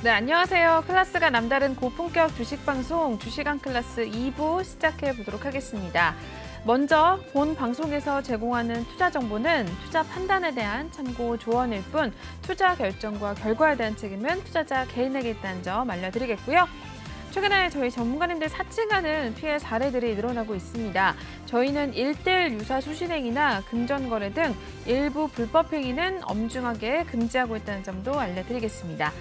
네, 안녕하세요. 클래스가 남다른 고품격 주식 방송 주식왕 클래스 2부 시작해 보도록 하겠습니다. 먼저 본 방송에서 제공하는 투자 정보는 투자 판단에 대한 참고 조언일 뿐 투자 결정과 결과에 대한 책임은 투자자 개인에게 있다는 점 알려드리겠고요. 최근에 저희 전문가님들 사칭하는 피해 사례들이 늘어나고 있습니다. 저희는 1:1 유사 수신행위나 금전거래 등 일부 불법 행위는 엄중하게 금지하고 있다는 점도 알려드리겠습니다.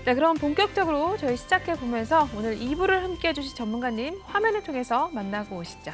네, 그럼 본격적으로 저희 시작해보면서 오늘 2부를 함께해 주실 전문가님 화면을 통해서 만나고 오시죠.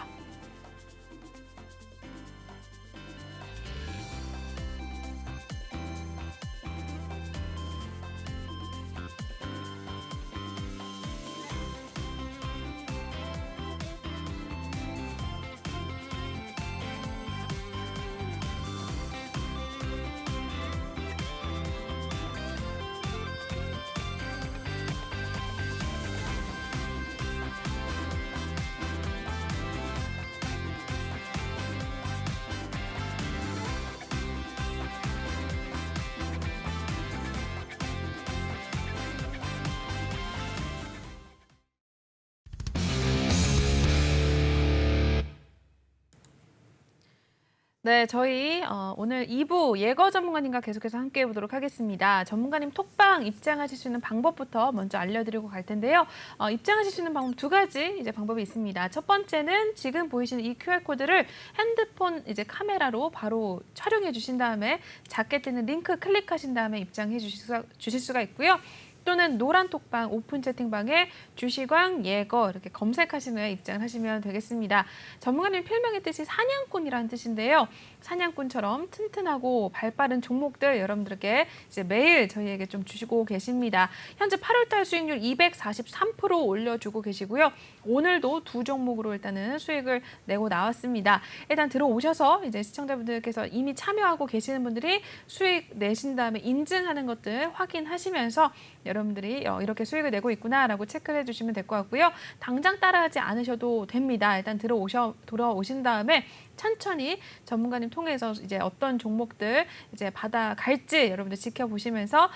네, 저희 오늘 2부 예거 전문가님과 계속해서 함께해 보도록 하겠습니다. 전문가님 톡방 입장하실 수 있는 방법부터 먼저 알려드리고 갈 텐데요. 입장하실 수 있는 방법 두 가지 이제 방법이 있습니다. 첫 번째는 지금 보이시는 이 QR코드를 핸드폰 이제 카메라로 바로 촬영해 주신 다음에 작게 뜨는 링크 클릭하신 다음에 입장해 주실 수가 있고요. 또는 노란 톡방 오픈 채팅방에 주식왕 예거 이렇게 검색하신 후에 입장을 하시면 되겠습니다. 전문가님 필명의 뜻이 사냥꾼이라는 뜻인데요. 사냥꾼처럼 튼튼하고 발빠른 종목들 여러분들에게 이제 매일 저희에게 좀 주시고 계십니다. 현재 8월달 수익률 243% 올려주고 계시고요. 오늘도 두 종목으로 일단은 수익을 내고 나왔습니다. 일단 들어오셔서 이제 시청자분들께서 이미 참여하고 계시는 분들이 수익 내신 다음에 인증하는 것들 확인하시면서 여러분들이 이렇게 수익을 내고 있구나라고 체크를 해주시면 될 것 같고요. 당장 따라하지 않으셔도 됩니다. 일단 돌아오신 다음에 천천히 전문가님 통해서 이제 어떤 종목들 이제 받아갈지 여러분들 지켜보시면서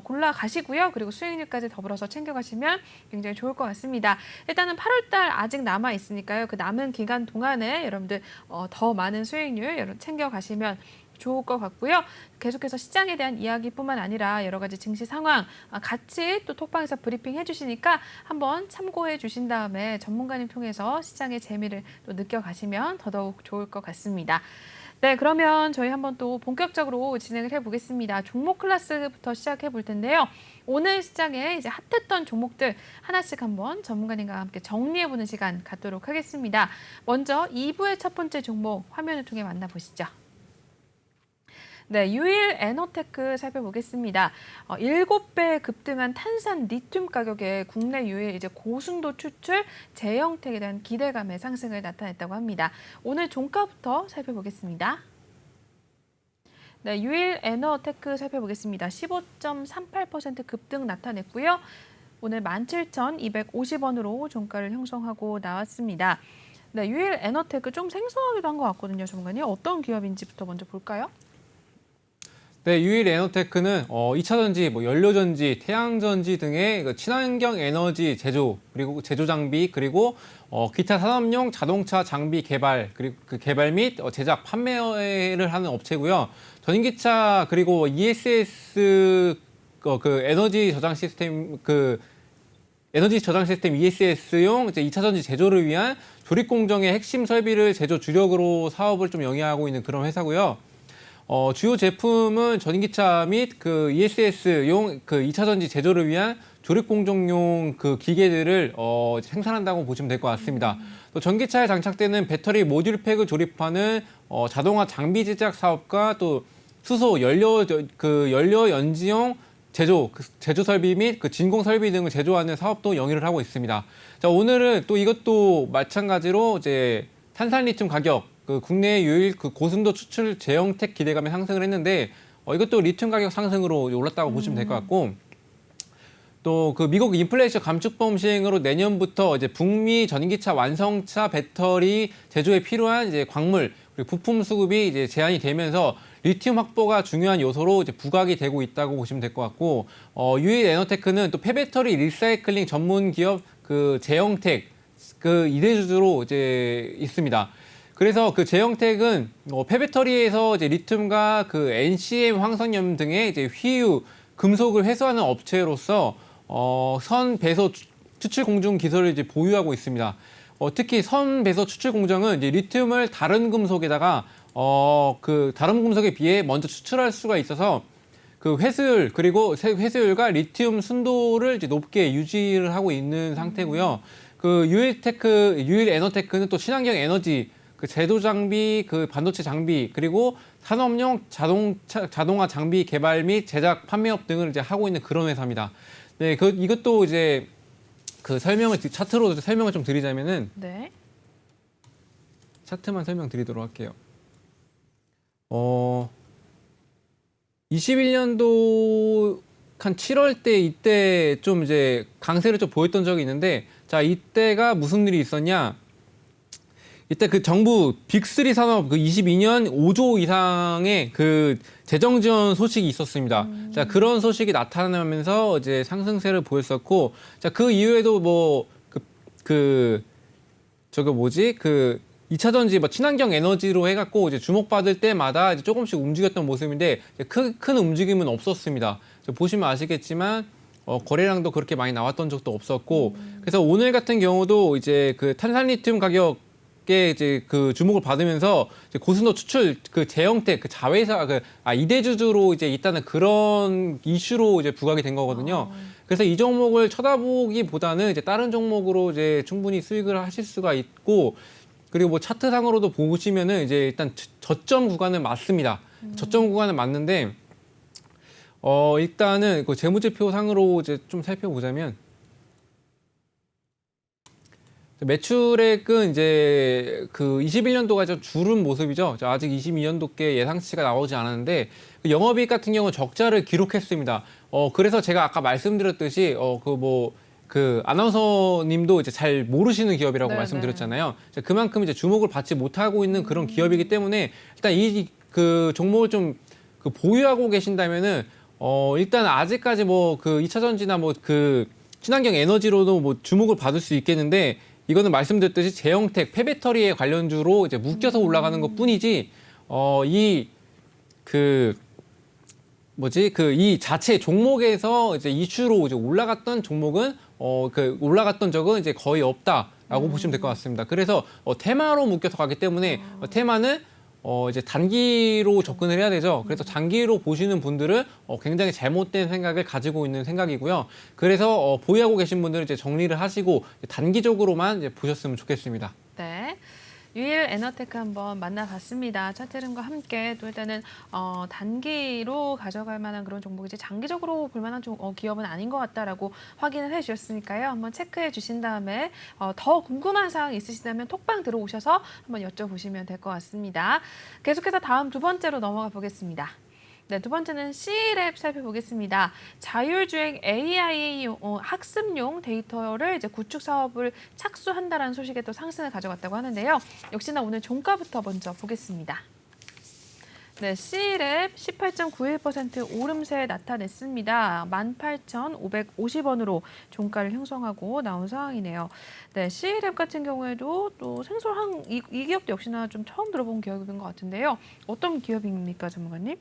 골라 가시고요. 그리고 수익률까지 더불어서 챙겨가시면 굉장히 좋을 것 같습니다. 일단은 8월달 아직 남아 있으니까요. 그 남은 기간 동안에 여러분들 더 많은 수익률 챙겨가시면 좋을 것 같고요. 계속해서 시장에 대한 이야기뿐만 아니라 여러 가지 증시 상황 같이 또 톡방에서 브리핑 해주시니까 한번 참고해 주신 다음에 전문가님 통해서 시장의 재미를 또 느껴가시면 더더욱 좋을 것 같습니다. 네, 그러면 저희 한번 또 본격적으로 진행을 해보겠습니다. 종목 클래스부터 시작해 볼 텐데요. 오늘 시장에 이제 핫했던 종목들 하나씩 한번 전문가님과 함께 정리해보는 시간 갖도록 하겠습니다. 먼저 2부의 첫 번째 종목 화면을 통해 만나보시죠. 네, 유일 에너테크 살펴보겠습니다. 7배 급등한 탄산 리튬 가격에 국내 유일 이제 고순도 추출 재영택에 대한 기대감의 상승을 나타냈다고 합니다. 오늘 종가부터 살펴보겠습니다. 네, 유일 에너테크 살펴보겠습니다. 15.38% 급등 나타냈고요. 오늘 17,250원으로 종가를 형성하고 나왔습니다. 네, 유일 에너테크 좀 생소하기도 한 것 같거든요, 전문가님. 어떤 기업인지부터 먼저 볼까요? 네, 유일 에너테크는 2차 전지, 연료전지, 태양전지 등의 그 친환경 에너지 제조, 그리고 제조 장비, 그리고 기타 산업용 자동차 장비 개발, 그리고 그 개발 및 제작, 판매를 하는 업체고요. 전기차 그리고 ESS 그 에너지 저장 시스템 ESS용 이제 2차 전지 제조를 위한 조립 공정의 핵심 설비를 제조 주력으로 사업을 좀 영위하고 있는 그런 회사고요. 주요 제품은 전기차 및 그 ESS용 그 2차 전지 제조를 위한 조립 공정용 그 기계들을 생산한다고 보시면 될 것 같습니다. 또 전기차에 장착되는 배터리 모듈 팩을 조립하는 자동화 장비 제작 사업과 또 수소 연료 연지용 제조 설비 및 그 진공 설비 등을 제조하는 사업도 영위를 하고 있습니다. 자, 오늘은 또 이것도 마찬가지로 이제 탄산 리튬 가격 그 국내 유일 그 고순도 추출 재영택 기대감에 상승을 했는데 이것도 리튬 가격 상승으로 올랐다고 보시면 될 것 같고 또 그 미국 인플레이션 감축법 시행으로 내년부터 이제 북미 전기차 완성차 배터리 제조에 필요한 이제 광물 그리고 부품 수급이 이제 제한이 되면서 리튬 확보가 중요한 요소로 이제 부각이 되고 있다고 보시면 될 것 같고, 유일 에너테크는 또 폐배터리 리사이클링 전문 기업 그 제형텍 그 이대주주로 이제 있습니다. 그래서 그 제형텍은 폐배터리에서 이제 리튬과 그 NCM 황석염 등의 이제 희유 금속을 회수하는 업체로서 선 배서 추출 공정 기술을 이제 보유하고 있습니다. 특히 선 배서 추출 공정은 이제 리튬을 다른 금속에다가 그 다른 금속에 비해 먼저 추출할 수가 있어서 그 회수율 그리고 회수율과 리튬 순도를 이제 높게 유지를 하고 있는 상태고요. 그 유일 에너테크는 또 친환경 에너지, 그 제조 장비, 그 반도체 장비, 그리고 산업용 자동화 장비 개발 및 제작 판매업 등을 이제 하고 있는 그런 회사입니다. 네, 이것도 이제 그 차트로 설명을 좀 드리자면은, 네. 차트만 설명드리도록 할게요. 21년도 한 7월 때 이때 좀 이제 강세를 좀 보였던 적이 있는데, 자, 이때가 무슨 일이 있었냐? 이때 그 정부 빅3 산업 그 22년 5조 이상의 그 재정 지원 소식이 있었습니다. 자, 그런 소식이 나타나면서 이제 상승세를 보였었고, 자, 그 이후에도 뭐 저거 뭐지? 그 2차 전지 뭐 친환경 에너지로 해갖고 이제 주목받을 때마다 이제 조금씩 움직였던 모습인데, 이제 큰 움직임은 없었습니다. 보시면 아시겠지만 거래량도 그렇게 많이 나왔던 적도 없었고, 그래서 오늘 같은 경우도 이제 그 탄산리튬 가격에 이제 그 주목을 받으면서 이제 고순도 추출 그 제형텍 그 자회사 이대주주로 이제 있다는 그런 이슈로 이제 부각이 된 거거든요. 그래서 이 종목을 쳐다보기보다는 이제 다른 종목으로 이제 충분히 수익을 하실 수가 있고, 그리고 뭐 차트상으로도 보시면은 이제 일단 저점 구간은 맞습니다. 저점 구간은 맞는데, 일단은 그 재무제표 상으로 이제 좀 살펴보자면, 매출액은 이제 그 21년도가 좀 줄은 모습이죠. 아직 22년도께 예상치가 나오지 않았는데, 영업이익 같은 경우는 적자를 기록했습니다. 그래서 제가 아까 말씀드렸듯이 그 아나운서님도 이제 잘 모르시는 기업이라고 네네. 말씀드렸잖아요. 그만큼 이제 주목을 받지 못하고 있는 그런 기업이기 때문에 일단 이 그 종목을 좀 그 보유하고 계신다면은 일단 아직까지 뭐 그 2차 전지나 뭐 그 친환경 에너지로도 뭐 주목을 받을 수 있겠는데, 이거는 말씀드렸듯이 제형텍 폐배터리에 관련주로 이제 묶여서 올라가는 것뿐이지 이 자체 종목에서 이제 이슈로 이제 올라갔던 종목은 올라갔던 적은 이제 거의 없다라고 보시면 될 것 같습니다. 그래서 테마로 묶여서 가기 때문에 테마는 이제 단기로 접근을 해야 되죠. 그래서 장기로 보시는 분들은 굉장히 잘못된 생각을 가지고 있는 생각이고요. 그래서 보유하고 계신 분들은 이제 정리를 하시고 단기적으로만 이제 보셨으면 좋겠습니다. 네. 유일 에너테크 한번 만나봤습니다. 차트 흐름과 함께 또 일단은 단기로 가져갈 만한 그런 종목이지 장기적으로 볼 만한 기업은 아닌 것 같다라고 확인을 해주셨으니까요. 한번 체크해 주신 다음에 더 궁금한 사항 있으시다면 톡방 들어오셔서 한번 여쭤보시면 될 것 같습니다. 계속해서 다음 두 번째로 넘어가 보겠습니다. 네, 두 번째는 C랩 살펴보겠습니다. 자율주행 AI 학습용 데이터를 이제 구축 사업을 착수한다라는 소식에 또 상승을 가져갔다고 하는데요. 역시나 오늘 종가부터 먼저 보겠습니다. 네, C랩 18.91% 오름세 나타냈습니다. 18,550원으로 종가를 형성하고 나온 상황이네요. 네, C랩 같은 경우에도 또 생소한 이 기업도 역시나 좀 처음 들어본 기업인 것 같은데요. 어떤 기업입니까, 전문가님?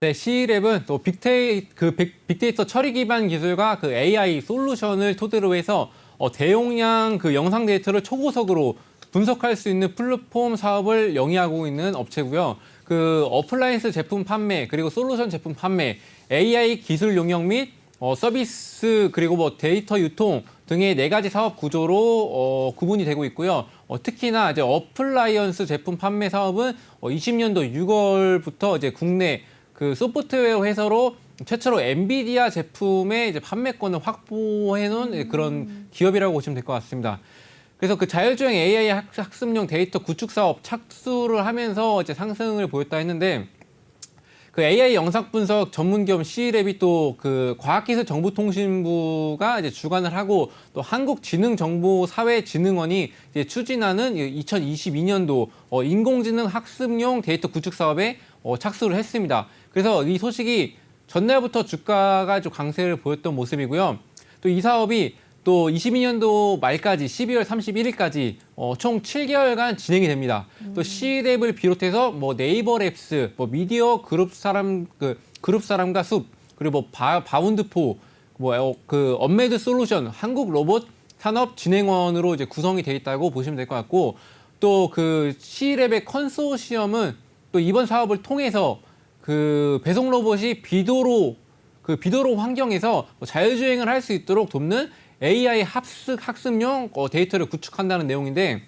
네, C랩은 또 빅데이터 처리 기반 기술과 그 AI 솔루션을 토대로 해서 대용량 그 영상 데이터를 초고속으로 분석할 수 있는 플랫폼 사업을 영위하고 있는 업체고요. 그 어플라이언스 제품 판매, 그리고 솔루션 제품 판매, AI 기술 용역 및 서비스, 그리고 뭐 데이터 유통 등의 4가지 사업 구조로 구분이 되고 있고요. 특히나 이제 어플라이언스 제품 판매 사업은 20년도 6월부터 이제 국내 그 소프트웨어 회사로 최초로 엔비디아 제품의 이제 판매권을 확보해 놓은 그런 기업이라고 보시면 될 것 같습니다. 그래서 그 자율주행 AI 학습용 데이터 구축 사업 착수를 하면서 이제 상승을 보였다 했는데, 그 AI 영상 분석 전문 겸 C랩이 또 그 과학기술정보통신부가 이제 주관을 하고 또 한국지능정보사회진흥원이 이제 추진하는 2022년도 인공지능 학습용 데이터 구축 사업에 착수를 했습니다. 그래서 이 소식이 전날부터 주가가 좀 강세를 보였던 모습이고요. 또 이 사업이 또 22년도 말까지 12월 31일까지 총 7개월간 진행이 됩니다. 또 C랩을 비롯해서 뭐 네이버랩스, 뭐 미디어 그룹 사람과 숲, 그리고 뭐 바운드포, 뭐 그 언메이드 솔루션, 한국 로봇 산업 진행원으로 이제 구성이 돼 있다고 보시면 될 것 같고, 또 그 C랩의 컨소시엄은 또 이번 사업을 통해서 그 배송 로봇이 비도로 환경에서 자율주행을 할 수 있도록 돕는 AI 학습용 데이터를 구축한다는 내용인데,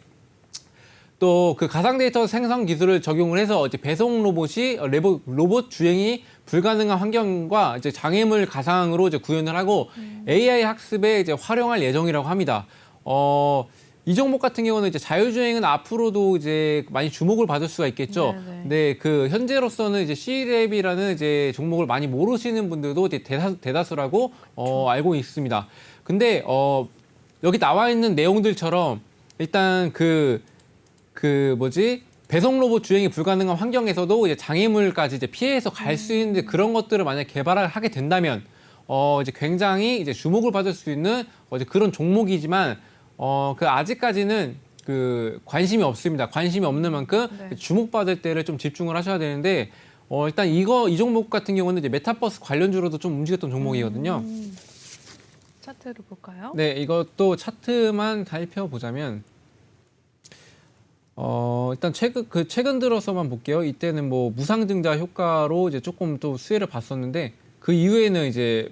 또 그 가상 데이터 생성 기술을 적용을 해서 이제 배송 로봇이 로봇 주행이 불가능한 환경과 이제 장애물 가상으로 이제 구현을 하고 AI 학습에 이제 활용할 예정이라고 합니다. 이 종목 같은 경우는 이제 자율주행은 앞으로도 이제 많이 주목을 받을 수가 있겠죠. 네네. 근데 그 현재로서는 이제 C랩이라는 이제 종목을 많이 모르시는 분들도 이제 대다수라고 알고 있습니다. 근데 여기 나와 있는 내용들처럼 일단 배송 로봇 주행이 불가능한 환경에서도 이제 장애물까지 이제 피해서 갈 수 있는 그런 것들을 만약 개발을 하게 된다면 이제 굉장히 이제 주목을 받을 수 있는 이제 그런 종목이지만 그 아직까지는 그 관심이 없습니다. 관심이 없는 만큼 네. 주목받을 때를 좀 집중을 하셔야 되는데 일단 이 종목 같은 경우는 이제 메타버스 관련주로도 좀 움직였던 종목이거든요. 차트로 볼까요? 네, 이것도 차트만 살펴보자면 일단 최근 들어서만 볼게요. 이때는 뭐 무상증자 효과로 이제 조금 또 수혜를 봤었는데 그 이후에는 이제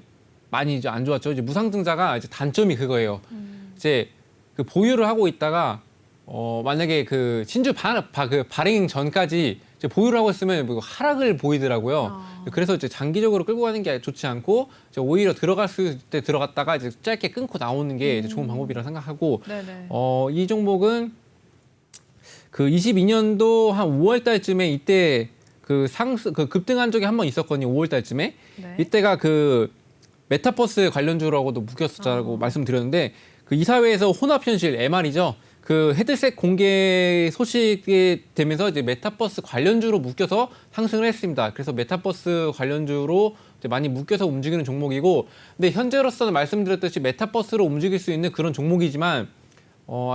많이 이제 안 좋았죠. 이제 무상증자가 이제 단점이 그거예요. 이제 그 보유를 하고 있다가 만약에 그 신주 발행 전까지 이제 보유를 하고 있으면 뭐 하락을 보이더라고요. 그래서 이제 장기적으로 끌고 가는 게 좋지 않고 이제 오히려 들어갔을 때 들어갔다가 이제 짧게 끊고 나오는 게 이제 좋은 방법이라 생각하고 네네. 이 종목은 그 22년도 한 5월 달쯤에 이때 그 급등한 적이 한 번 있었거든요. 5월 달쯤에. 네. 이때가 그 메타버스 관련주라고도 묶였었다고 말씀드렸는데 그 이사회에서 혼합현실 MR이죠. 그 헤드셋 공개 소식이 되면서 이제 메타버스 관련주로 묶여서 상승을 했습니다. 그래서 메타버스 관련주로 이제 많이 묶여서 움직이는 종목이고, 근데 현재로서는 말씀드렸듯이 메타버스로 움직일 수 있는 그런 종목이지만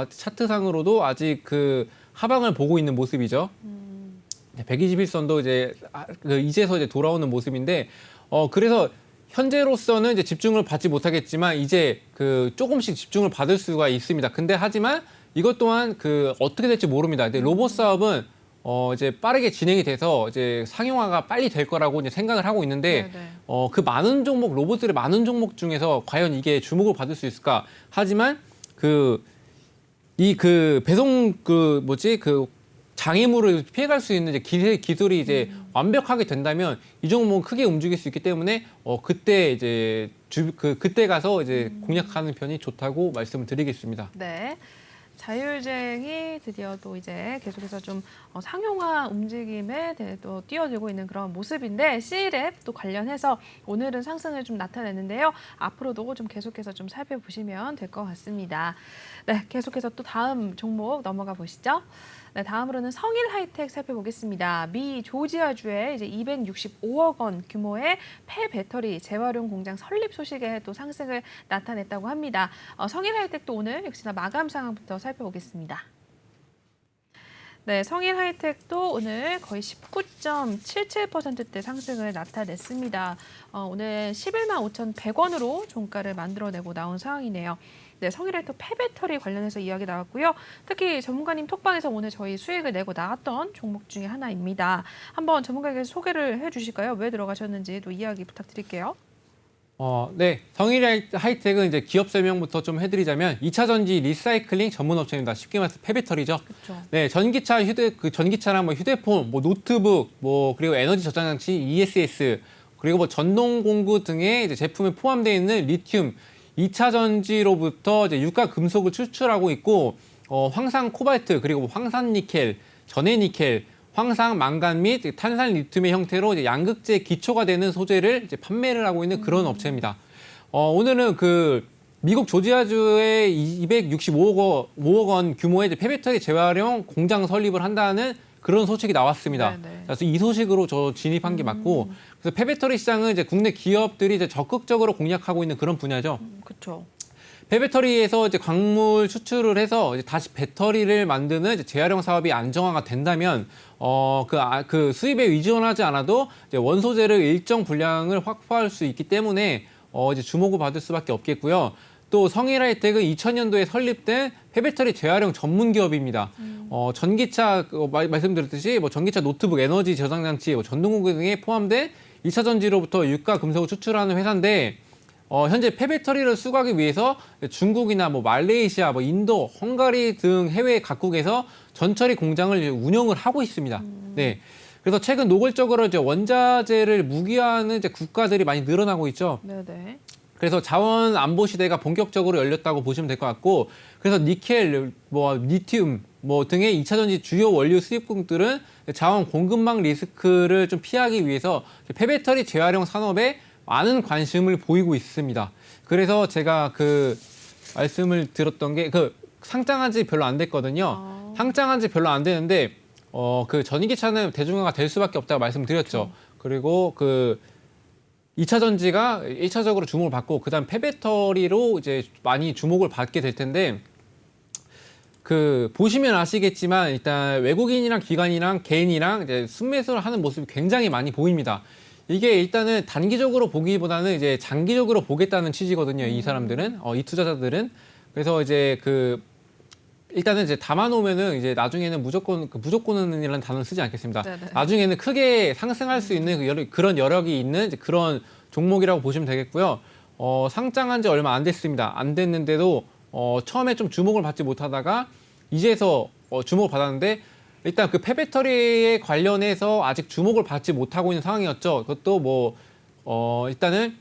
차트상으로도 아직 그 하방을 보고 있는 모습이죠. 121선도 이제서 이제 돌아오는 모습인데, 그래서 현재로서는 이제 집중을 받지 못하겠지만 이제 그 조금씩 집중을 받을 수가 있습니다. 근데 하지만 이것 또한 그 어떻게 될지 모릅니다. 근데 로봇 사업은 이제 빠르게 진행이 돼서 이제 상용화가 빨리 될 거라고 이제 생각을 하고 있는데, 네네. 그 많은 종목, 로봇들의 많은 종목 중에서 과연 이게 주목을 받을 수 있을까? 하지만 배송 장애물을 피해갈 수 있는 이제 기술이 이제 완벽하게 된다면 이 종목은 크게 움직일 수 있기 때문에 그때 이제 그때 가서 이제 공략하는 편이 좋다고 말씀을 드리겠습니다. 네. 자율주행이 드디어 또 이제 계속해서 좀 상용화 움직임에 또 뛰어들고 있는 그런 모습인데, C랩 또 관련해서 오늘은 상승을 좀 나타냈는데요. 앞으로도 좀 계속해서 좀 살펴보시면 될 것 같습니다. 네, 계속해서 또 다음 종목 넘어가 보시죠. 네, 다음으로는 성일하이텍 살펴보겠습니다. 미 조지아주에 이제 265억 원 규모의 폐배터리 재활용 공장 설립 소식에 또 상승을 나타냈다고 합니다. 성일하이텍도 오늘 역시나 마감 상황부터 살펴보겠습니다. 네, 성일하이텍도 오늘 거의 19.77%대 상승을 나타냈습니다. 오늘 11만 5,100원으로 종가를 만들어내고 나온 상황이네요. 네, 성일하이텍 폐배터리 관련해서 이야기 나왔고요. 특히 전문가님 톡방에서 오늘 저희 수익을 내고 나왔던 종목 중에 하나입니다. 한번 전문가님께서 소개를 해주실까요? 왜 들어가셨는지 또 이야기 부탁드릴게요. 네. 성일하이텍은 이제 기업 설명부터 좀 해드리자면 2차 전지 리사이클링 전문 업체입니다. 쉽게 말해서 폐배터리죠. 그렇죠. 네, 전기차랑 뭐 휴대폰, 뭐 노트북, 뭐 그리고 에너지 저장 장치 ESS, 그리고 뭐 전동 공구 등의 이제 제품에 포함되어 있는 리튬, 2차 전지로부터 이제 유가 금속을 추출하고 있고, 황산 코발트, 그리고 황산 니켈, 전해 니켈, 황상, 망간 및 탄산 리튬의 형태로 이제 양극재 기초가 되는 소재를 이제 판매를 하고 있는 그런 업체입니다. 오늘은 그 미국 조지아주에 265억 원 규모의 이제 폐배터리 재활용 공장 설립을 한다는 그런 소식이 나왔습니다. 네네. 그래서 이 소식으로 저 진입한 게 맞고, 그래서 폐배터리 시장은 이제 국내 기업들이 이제 적극적으로 공략하고 있는 그런 분야죠. 그렇죠. 폐배터리에서 이제 광물 추출을 해서 이제 다시 배터리를 만드는 이제 재활용 사업이 안정화가 된다면, 그 수입에 의존하지 않아도 이제 원소재를 일정 분량을 확보할 수 있기 때문에 이제 주목을 받을 수밖에 없겠고요. 또 성일하이텍은 2000년도에 설립된 폐배터리 재활용 전문 기업입니다. 전기차 말씀드렸듯이 뭐 전기차 노트북 에너지 저장 장치, 전동공구 등에 포함된 2차 전지로부터 유가 금속을 추출하는 회사인데, 현재 폐배터리를 수거하기 위해서 중국이나 뭐 말레이시아, 뭐 인도, 헝가리 등 해외 각국에서 전처리 공장을 이제 운영을 하고 있습니다. 네. 그래서 최근 노골적으로 이제 원자재를 무기화하는 이제 국가들이 많이 늘어나고 있죠. 네네. 그래서 자원 안보 시대가 본격적으로 열렸다고 보시면 될 것 같고, 그래서 니켈, 뭐 리튬 뭐 등의 2차 전지 주요 원료 수입국들은 자원 공급망 리스크를 좀 피하기 위해서 폐배터리 재활용 산업에 많은 관심을 보이고 있습니다. 그래서 제가 그 말씀을 드렸던 게 그 상장한 지 별로 안 됐거든요. 상장한 지 별로 안 되는데 그 전기차는 대중화가 될 수밖에 없다고 말씀드렸죠. 그리고 그 2차 전지가 1차적으로 주목을 받고 그다음 폐배터리로 이제 많이 주목을 받게 될 텐데, 그 보시면 아시겠지만 일단 외국인이랑 기관이랑 개인이랑 이제 순매수를 하는 모습이 굉장히 많이 보입니다. 이게 일단은 단기적으로 보기보다는 이제 장기적으로 보겠다는 취지거든요. 이 사람들은, 이 투자자들은. 그래서 이제 그 일단은 이제 담아놓으면은 이제 나중에는 무조건은이라는 단어를 쓰지 않겠습니다. 네네. 나중에는 크게 상승할 수 있는 그런 여력이 있는 이제 그런 종목이라고 보시면 되겠고요. 상장한 지 얼마 안 됐습니다. 안 됐는데도 처음에 좀 주목을 받지 못하다가 이제서 주목을 받았는데, 일단 그 폐배터리에 관련해서 아직 주목을 받지 못하고 있는 상황이었죠. 그것도 뭐 일단은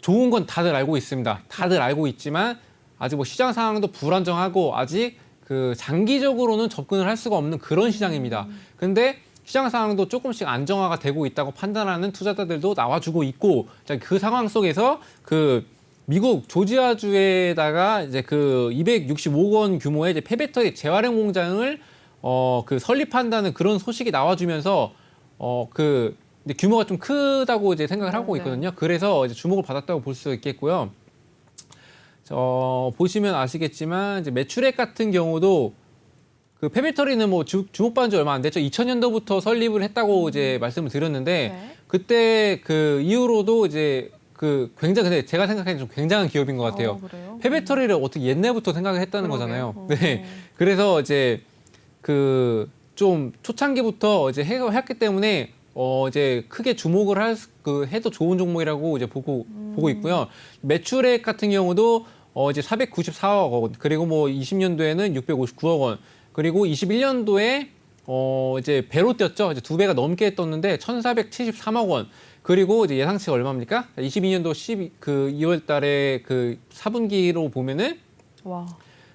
좋은 건 다들 알고 있습니다. 다들 알고 있지만 아직 뭐 시장 상황도 불안정하고 아직 그 장기적으로는 접근을 할 수가 없는 그런 시장입니다. 근데 시장 상황도 조금씩 안정화가 되고 있다고 판단하는 투자자들도 나와주고 있고, 그 상황 속에서 그 미국 조지아주에다가 이제 그 265억 원 규모의 이제 폐배터리 재활용 공장을 그 설립한다는 그런 소식이 나와주면서 그 규모가 좀 크다고 이제 생각을 하고 있거든요. 그래서 이제 주목을 받았다고 볼 수 있겠고요. 보시면 아시겠지만 이제 매출액 같은 경우도 그 폐배터리는 뭐 주목받은 지 얼마 안 됐죠. 2000년도부터 설립을 했다고 이제 말씀을 드렸는데, 네. 그때 그 이후로도 이제 그 굉장히, 근데 제가 생각하기에는 좀 굉장한 기업인 것 같아요. 그래요? 폐배터리를 어떻게 옛날부터 생각을 했다는 그러게요. 거잖아요. 네. 그래서 이제 그 좀 초창기부터 이제 해왔기 때문에 이제 크게 주목을 해도 좋은 종목이라고 이제 보고 있고요. 매출액 같은 경우도 이제 494억 원, 그리고 뭐 20년도에는 659억 원, 그리고 21년도에 이제 배로 뛰었죠. 이제 2배가 넘게 떴는데 1,473억 원. 그리고 이제 예상치가 얼마입니까? 22년도 2월 달에 그 4분기로 보면은 와.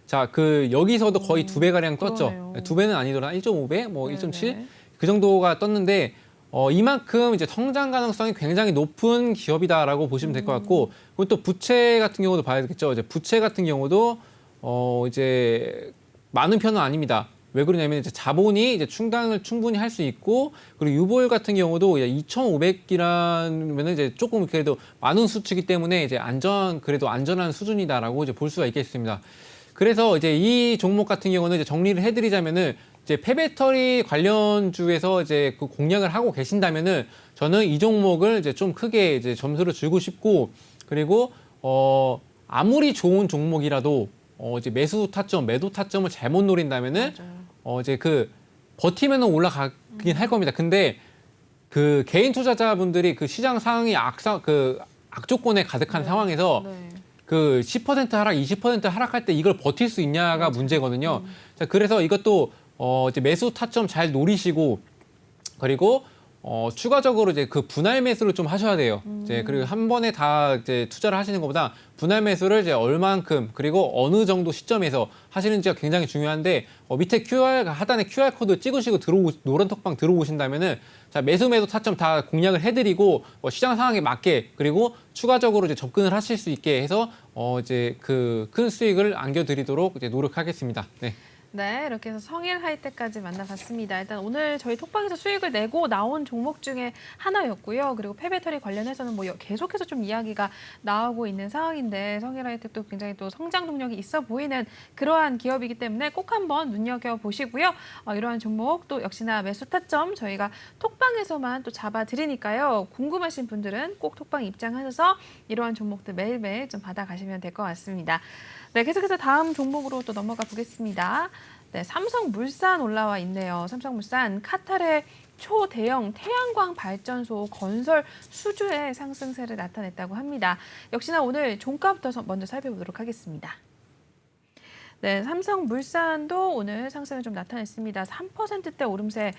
자, 그 여기서도 거의 2배 가량 떴죠. 그러네요. 2배는 아니더라. 1.5배, 뭐 1.7. 네네. 그 정도가 떴는데 이만큼 이제 성장 가능성이 굉장히 높은 기업이다라고 보시면 될 것 같고, 그리고 또 부채 같은 경우도 봐야 되겠죠. 이제 부채 같은 경우도 이제 많은 편은 아닙니다. 왜 그러냐면 이제 자본이 이제 충당을 충분히 할 수 있고, 그리고 유보율 같은 경우도 2,500이라면 이제 조금 그래도 많은 수치이기 때문에 이제 그래도 안전한 수준이다라고 이제 볼 수가 있겠습니다. 그래서 이제 이 종목 같은 경우는 이제 정리를 해드리자면은, 이제 폐배터리 관련주에서 이제 그 공략을 하고 계신다면은 저는 이 종목을 이제 좀 크게 이제 점수를 주고 싶고, 그리고 아무리 좋은 종목이라도 이제 매도 타점을 잘못 노린다면은 이제 그 버티면은 올라가긴 할 겁니다. 근데 그 개인 투자자분들이 그 시장 상황이 악조건에 가득한 상황에서 네. 그 10% 하락, 20% 하락할 때 이걸 버틸 수 있냐가 문제거든요. 자, 그래서 이것도 이제 매수 타점 잘 노리시고, 그리고 추가적으로 이제 그 분할 매수를 좀 하셔야 돼요. 이제 그리고 한 번에 다 이제 투자를 하시는 것보다 분할 매수를 이제 얼만큼 그리고 어느 정도 시점에서 하시는지가 굉장히 중요한데 밑에 하단에 QR 코드 찍으시고 노란 톡방 들어오신다면은 자, 매수 매도 타점 다 공략을 해드리고 시장 상황에 맞게 그리고 추가적으로 이제 접근을 하실 수 있게 해서 이제 그 큰 수익을 안겨드리도록 이제 노력하겠습니다. 네. 네, 이렇게 해서 성일 하이텍까지 만나봤습니다. 일단 오늘 저희 톡방에서 수익을 내고 나온 종목 중에 하나였고요. 그리고 폐배터리 관련해서는 뭐 계속해서 좀 이야기가 나오고 있는 상황인데 성일 하이텍도 굉장히 또 성장 동력이 있어 보이는 그러한 기업이기 때문에 꼭 한번 눈여겨보시고요. 이러한 종목 또 역시나 매수 타점 저희가 톡방에서만 또 잡아드리니까요. 궁금하신 분들은 꼭 톡방 입장하셔서 이러한 종목들 매일매일 좀 받아가시면 될 것 같습니다. 네, 계속해서 다음 종목으로 또 넘어가 보겠습니다. 네, 삼성물산 올라와 있네요. 삼성물산 카타르의 초대형 태양광 발전소 건설 수주의 상승세를 나타냈다고 합니다. 역시나 오늘 종가부터 먼저 살펴보도록 하겠습니다. 네, 삼성물산도 오늘 상승을 좀 나타냈습니다. 3%대 오름세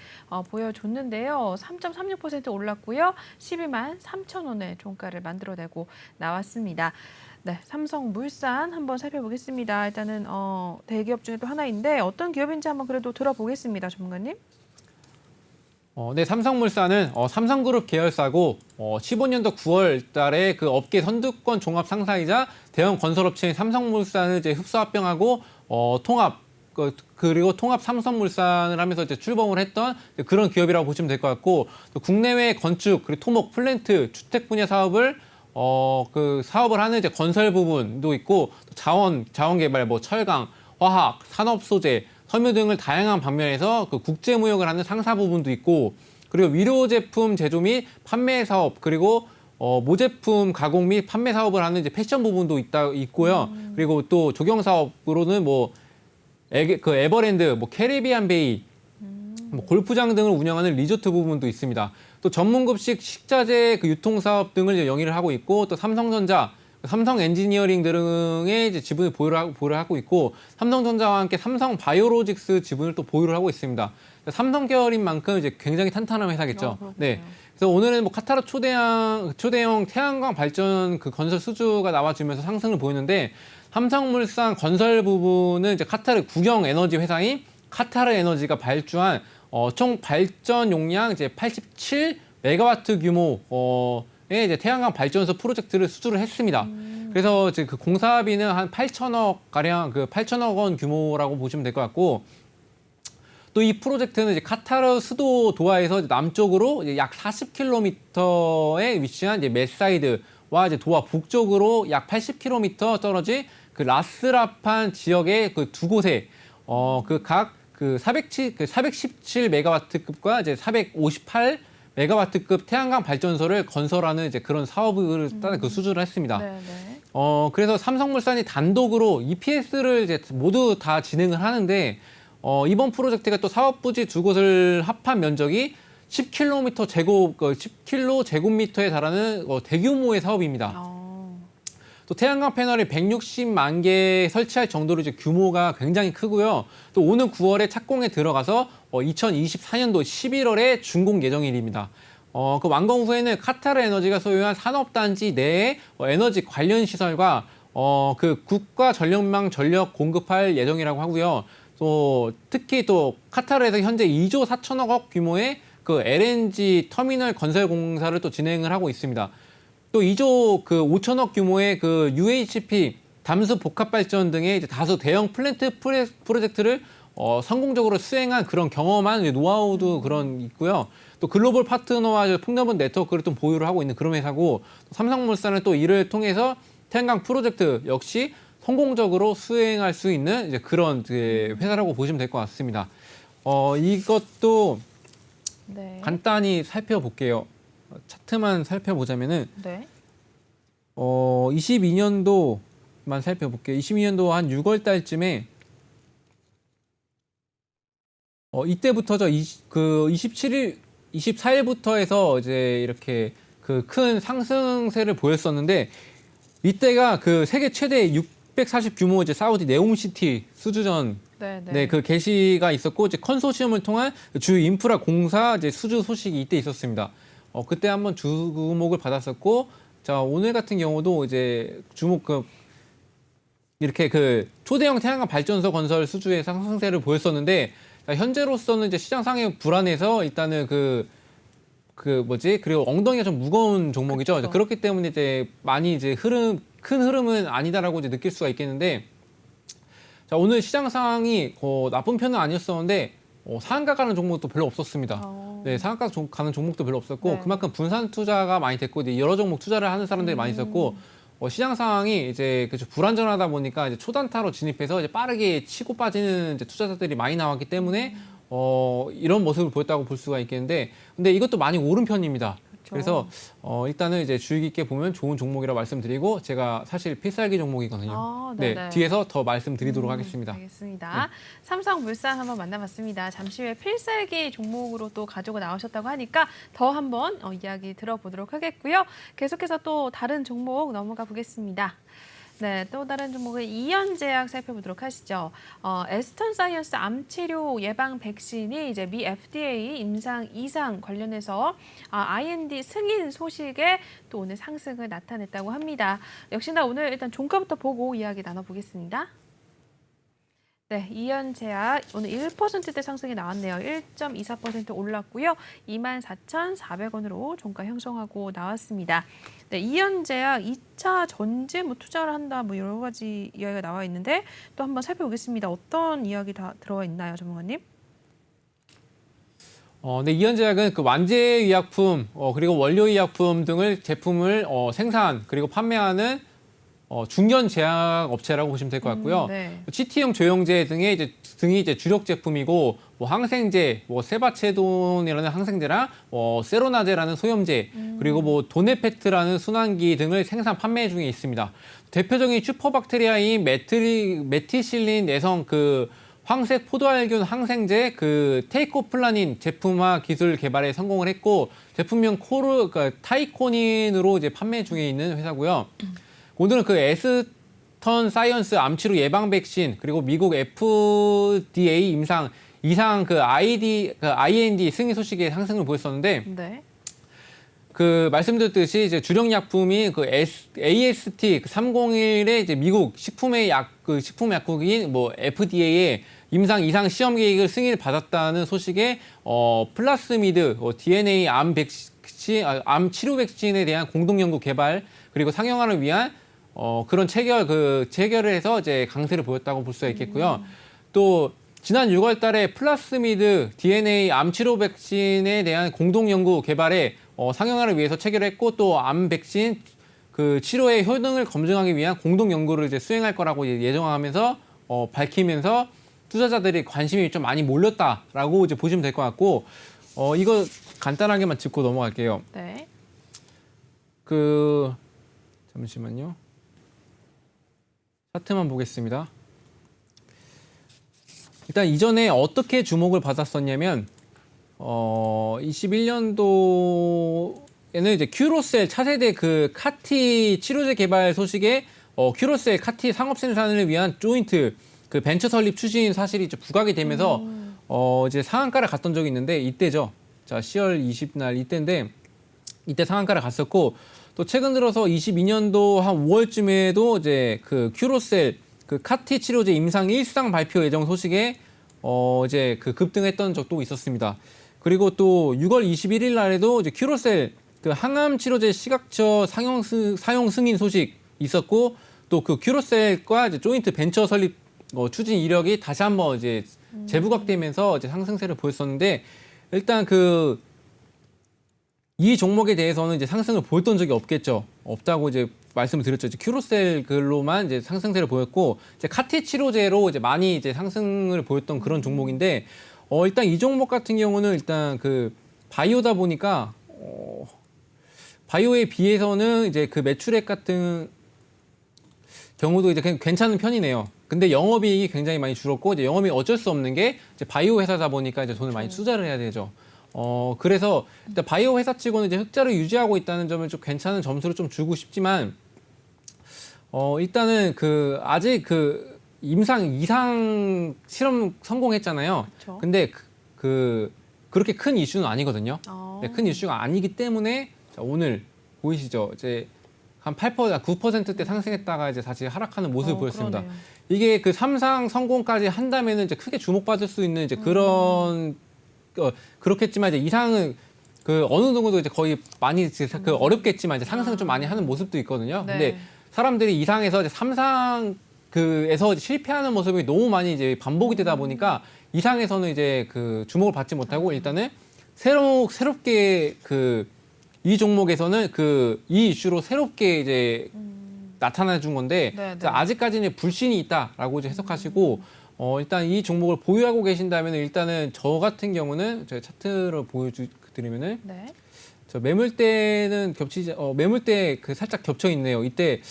보여줬는데요. 3.36% 올랐고요. 12만 3천 원의 종가를 만들어내고 나왔습니다. 네, 삼성물산 한번 살펴보겠습니다. 일단은 대기업 중에 또 하나인데 어떤 기업인지 한번 그래도 들어보겠습니다, 전문가님. 네, 삼성물산은 삼성그룹 계열사고 15년도 9월 달에 그 업계 선두권 종합 상사이자 대형 건설업체인 삼성물산을 이제 흡수 합병하고 그리고 통합 삼성물산을 하면서 이제 출범을 했던 그런 기업이라고 보시면 될 것 같고 또 국내외 건축 그리고 토목 플랜트 주택 분야 사업을 그 사업을 하는 이제 건설 부분도 있고 자원 개발 뭐 철강, 화학, 산업 소재, 섬유 등을 다양한 방면에서 그 국제 무역을 하는 상사 부분도 있고 그리고 위료 제품 제조 및 판매 사업 그리고 모제품 가공 및 판매 사업을 하는 이제 패션 부분도 있고요. 그리고 또 조경 사업으로는 뭐 그 에버랜드, 뭐 캐리비안 베이, 뭐 골프장 등을 운영하는 리조트 부분도 있습니다. 또 전문급식 식자재 그 유통 사업 등을 이제 영위를 하고 있고 또 삼성전자, 삼성 엔지니어링 등의 이제 지분을 보유를 하고 있고 삼성전자와 함께 삼성 바이오로직스 지분을 또 보유를 하고 있습니다. 삼성 계열인 만큼 이제 굉장히 탄탄한 회사겠죠. 네. 그래서 오늘은 뭐 카타르 초대형 태양광 발전 그 건설 수주가 나와주면서 상승을 보이는데 삼성물산 건설 부분은 이제 카타르 국영 에너지 회사인 카타르 에너지가 발주한 총 발전 용량 이제 87메가와트 규모의 이제 태양광 발전소 프로젝트를 수주를 했습니다. 그래서 이제 그 공사비는 한 8천억 가량 그 8천억 원 규모라고 보시면 될 것 같고 또 이 프로젝트는 이제 카타르 수도 도하에서 남쪽으로 이제 약 40km에 위치한 이제 메사이드와 이제 도하 북쪽으로 약 80km 떨어진 그 라스라판 지역의 그 두 곳에 그 417메가와트급과 이제 458메가와트급 태양광 발전소를 건설하는 이제 그런 사업을 그 수주를 했습니다. 네네. 그래서 삼성물산이 단독으로 EPS를 이제 모두 다 진행을 하는데 이번 프로젝트가 또 사업 부지 두 곳을 합한 면적이 10km 제곱미터에 달하는 대규모의 사업입니다. 또 태양광 패널이 160만 개 설치할 정도로 이제 규모가 굉장히 크고요. 또 오는 9월에 착공에 들어가서 2024년도 11월에 준공 예정일입니다. 그 완공 후에는 카타르 에너지가 소유한 산업단지 내에 에너지 관련 시설과 그 국가 전력망 전력 공급할 예정이라고 하고요. 또 특히 또 카타르에서 현재 2조 4천억 원 규모의 그 LNG 터미널 건설 공사를 또 진행을 하고 있습니다. 또 2조 그 5천억 규모의 그 UHP 담수 복합 발전 등의 이제 다수 대형 플랜트 프로젝트를 성공적으로 수행한 그런 경험한 노하우도 그런 있고요. 또 글로벌 파트너와 폭넓은 네트워크를 또 보유를 하고 있는 그런 회사고 삼성물산은 또 이를 통해서 태양광 프로젝트 역시 성공적으로 수행할 수 있는 이제 그런 이제 회사라고 보시면 될 것 같습니다. 이것도 네. 간단히 살펴볼게요. 차트만 살펴보자면은 네. 22년도만 살펴볼게요. 22년도 한 6월 달쯤에 이때부터 그 24일부터 해서 이제 이렇게 그 큰 상승세를 보였었는데 이때가 그 세계 최대 640 규모 이제 사우디 네옴시티 수주전 네, 그 게시가 있었고 이제 컨소시엄을 통한 주요 인프라 공사 이제 수주 소식이 이때 있었습니다. 그때 한번 주목을 받았었고, 자 오늘 같은 경우도 이제 이렇게 그 초대형 태양광 발전소 건설 수주의 상승세를 보였었는데, 자, 현재로서는 이제 시장 상황이 불안해서 일단은 그리고 엉덩이가 좀 무거운 종목이죠. 그쵸. 그렇기 때문에 이제 많이 이제 큰 흐름은 아니다라고 이제 느낄 수가 있겠는데, 자, 오늘 시장 상황이 나쁜 편은 아니었었는데 상한가 가는 종목도 별로 없었습니다. 네, 상한가 가는 종목도 별로 없었고 네. 그만큼 분산 투자가 많이 됐고 이제 여러 종목 투자를 하는 사람들이 많이 있었고 시장 상황이 이제 불안전하다 보니까 이제 초단타로 진입해서 이제 빠르게 치고 빠지는 이제 투자자들이 많이 나왔기 때문에 이런 모습을 보였다고 볼 수가 있겠는데, 근데 이것도 많이 오른 편입니다. 그래서 일단은 이제 주의 깊게 보면 좋은 종목이라 말씀드리고, 제가 사실 필살기 종목이거든요. 네, 뒤에서 더 말씀드리도록 하겠습니다. 알겠습니다. 삼성물산 한번 만나봤습니다. 잠시 후에 필살기 종목으로 또 가지고 나오셨다고 하니까 더 한번 이야기 들어보도록 하겠고요. 계속해서 또 다른 종목 넘어가 보겠습니다. 네, 또 다른 종목은 이연제약 살펴보도록 하시죠. 에스턴 사이언스 암치료 예방 백신이 이제 미 FDA 임상 2상 관련해서 IND 승인 소식에 또 오늘 상승을 나타냈다고 합니다. 역시나 오늘 일단 종가부터 보고 이야기 나눠보겠습니다. 네, 이연제약 오늘 1%대 상승이 나왔네요. 1.24% 올랐고요. 24,400원으로 종가 형성하고 나왔습니다. 네, 이연제약 2차 전지 투자를 한다 여러 가지 이야기가 나와 있는데 또 한번 살펴보겠습니다. 어떤 이야기 다 들어와 있나요, 전문가님? 네, 이연제약은 그 완제의약품 그리고 원료의약품 등을 제품을 생산 그리고 판매하는 중견 제약 업체라고 보시면 될 것 같고요. 네. CT형 조영제 등이 이제 주력 제품이고, 세바체돈이라는 항생제랑 세로나제라는 소염제, 그리고 도네페트라는 순환기 등을 생산 판매 중에 있습니다. 대표적인 슈퍼박테리아인 메티실린 내성 황색 포도알균 항생제 테이코플라닌 제품화 기술 개발에 성공을 했고, 제품명 타이코닌으로 이제 판매 중에 있는 회사고요. 오늘은 에스턴 사이언스 암치료 예방 백신 그리고 미국 FDA 임상 2상 IND 승인 소식에 상승을 보였었는데, 네. 말씀드렸듯이 이제 주력 약품이 AST 301의 이제 미국 식품 약국인 FDA의 임상 2상 시험 계획을 승인을 받았다는 소식에 플라스미드 DNA 암 치료 백신에 대한 공동 연구 개발 그리고 상용화를 위한 그런 체결을 해서 이제 강세를 보였다고 볼 수가 있겠고요. 또 지난 6월 달에 플라스미드 DNA 암 치료 백신에 대한 공동 연구 개발에 상용화를 위해서 체결했고, 또 암 백신 치료의 효능을 검증하기 위한 공동 연구를 이제 수행할 거라고 예정하면서 밝히면서 투자자들이 관심이 좀 많이 몰렸다라고 이제 보시면 될 것 같고, 이거 간단하게만 짚고 넘어갈게요. 네. 잠시만요. 차트만 보겠습니다. 일단 이전에 어떻게 주목을 받았었냐면 21년도에는 이제 큐로셀 차세대 카티 치료제 개발 소식에 큐로셀 카티 상업 생산을 위한 조인트 벤처 설립 추진 사실이 이제 부각이 되면서 이제 상한가를 갔던 적이 있는데, 이때죠. 자, 10월 20날 이때인데, 이때 상한가를 갔었고, 또 최근 들어서 22년도 한 5월쯤에도 이제 큐로셀 카티 치료제 임상 1상 발표 예정 소식에 이제 급등했던 적도 있었습니다. 그리고 또 6월 21일 날에도 이제 큐로셀 항암 치료제 시각처 사용 승인 소식 있었고, 또 큐로셀과 이제 조인트 벤처 설립 추진 이력이 다시 한번 이제 재부각되면서 이제 상승세를 보였었는데, 일단 이 종목에 대해서는 이제 상승을 보였던 적이 없다고 이제 말씀을 드렸죠. 이제 큐로셀 글로만 이제 상승세를 보였고, 이제 카티 치료제로 이제 많이 이제 상승을 보였던 그런 종목인데, 일단 이 종목 같은 경우는 일단 바이오다 보니까 바이오에 비해서는 이제 매출액 같은 경우도 이제 괜찮은 편이네요. 근데 영업이익이 굉장히 많이 줄었고, 이제 영업이익 어쩔 수 없는 게 이제 바이오 회사다 보니까 이제 돈을 많이 투자를 해야 되죠. 그래서 일단 바이오 회사 치고는 이제 흑자를 유지하고 있다는 점을 좀 괜찮은 점수를 좀 주고 싶지만, 일단은 아직 임상 이상 실험 성공했잖아요. 그렇죠. 근데 그렇게 큰 이슈는 아니거든요. 어. 네, 큰 이슈가 아니기 때문에 자, 오늘 보이시죠? 이제 한 8%, 9%대 상승했다가 이제 다시 하락하는 모습을 보였습니다. 그러네요. 이게 그 삼상 성공까지 한다면은 이제 크게 주목받을 수 있는 이제 그런 그렇겠지만 이제 이상은 그 어느 정도 이제 거의 많이 이제 그 어렵겠지만 이제 상승을 좀 많이 하는 모습도 있거든요. 네. 근데 사람들이 이상에서 이제 삼상 그에서 실패하는 모습이 너무 많이 이제 반복이 되다 보니까 이상에서는 이제 그 주목을 받지 못하고 일단은 새롭게 그 이 종목에서는 그 이 이슈로 새롭게 이제 나타나 준 건데 네, 네. 아직까지는 불신이 있다라고 이제 해석하시고 일단 이 종목을 보유하고 계신다면 일단은 저 같은 경우는 제가 차트를 보여드리면은 네. 저 매물대는 매물대 그 살짝 겹쳐 있네요. 이때